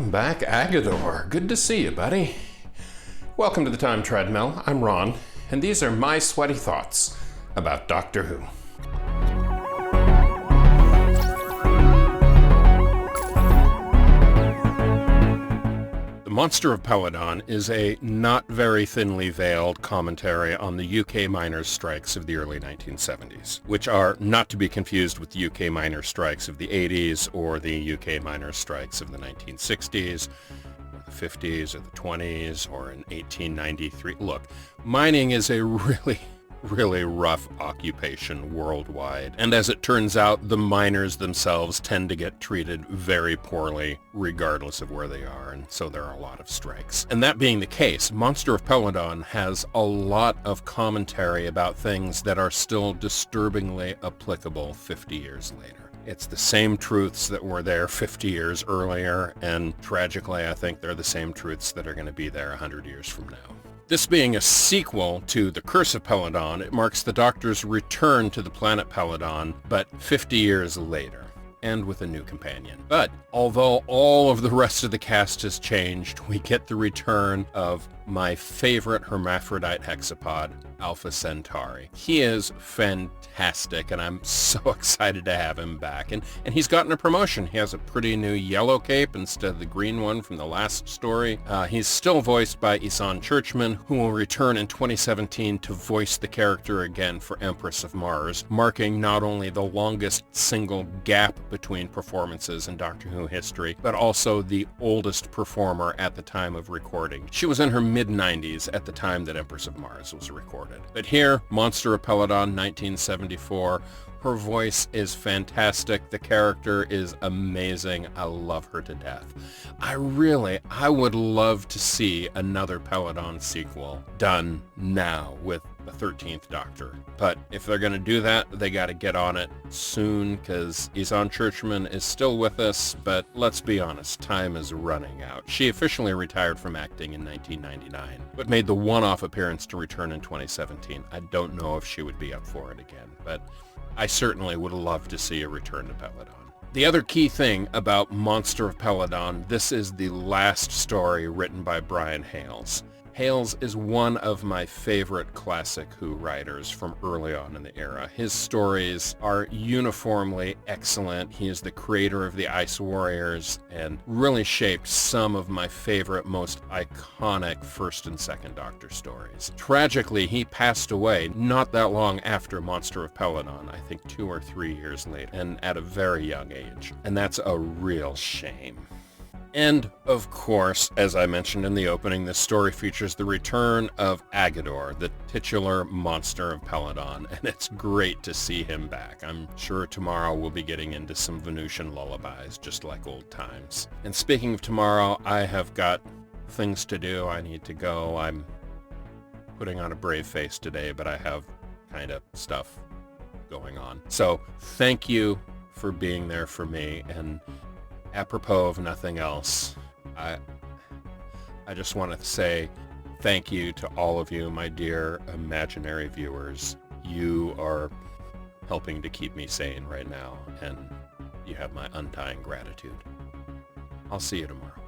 Welcome back, Agador. Good to see you, buddy. Welcome to the Time Treadmill. I'm Ron, and these are my sweaty thoughts about Doctor Who. The Monster of Peladon is a not very thinly veiled commentary on the UK miners' strikes of the early 1970s, which are not to be confused with the UK miners' strikes of the 80s or the UK miners' strikes of the 1960s, or the 50s, or the 20s, or in 1893. Look, mining is a really rough occupation worldwide. And as it turns out, the miners themselves tend to get treated very poorly regardless of where they are, and so there are a lot of strikes. And that being the case, Monster of Peladon has a lot of commentary about things that are still disturbingly applicable 50 years later. It's the same truths that were there 50 years earlier, and tragically, I think they're the same truths that are going to be there 100 years from now. This being a sequel to The Curse of Peladon, it marks the Doctor's return to the planet Peladon, but 50 years later, and with a new companion. But although all of the rest of the cast has changed, we get the return of my favorite hermaphrodite hexapod, Alpha Centauri. He is fantastic, and I'm so excited to have him back. And he's gotten a promotion. He has a pretty new yellow cape instead of the green one from the last story. He's still voiced by Isan Churchman, who will return in 2017 to voice the character again for Empress of Mars, marking not only the longest single gap between performances in Doctor Who history, but also the oldest performer at the time of recording. She was in her mid-90s at the time that Empress of Mars was recorded. But here, Monster of Peladon, 1974, her voice is fantastic. The character is amazing. I love her to death. I would love to see another Peladon sequel done now with the 13th Doctor. But if they're going to do that, they got to get on it soon, because Isan Churchman is still with us, but let's be honest, time is running out. She officially retired from acting in 1999, but made the one-off appearance to return in 2017. I don't know if she would be up for it again, but I certainly would love to see a return to Peladon. The other key thing about Monster of Peladon, this is the last story written by Brian Hales. Hales is one of my favorite classic Who writers from early on in the era. His stories are uniformly excellent. He is the creator of the Ice Warriors and really shaped some of my favorite, most iconic First and Second Doctor stories. Tragically, he passed away not that long after Monster of Peladon, I think 2 or 3 years later, and at a very young age. And that's a real shame. And, of course, as I mentioned in the opening, this story features the return of Agador, the titular Monster of Peladon, and it's great to see him back. I'm sure tomorrow we'll be getting into some Venusian lullabies, just like old times. And speaking of tomorrow, I have got things to do. I need to go. I'm putting on a brave face today, but I have kind of stuff going on. So, thank you for being there for me, and apropos of nothing else, I just want to say thank you to all of you, my dear imaginary viewers. You are helping to keep me sane right now, and you have my undying gratitude. I'll see you tomorrow.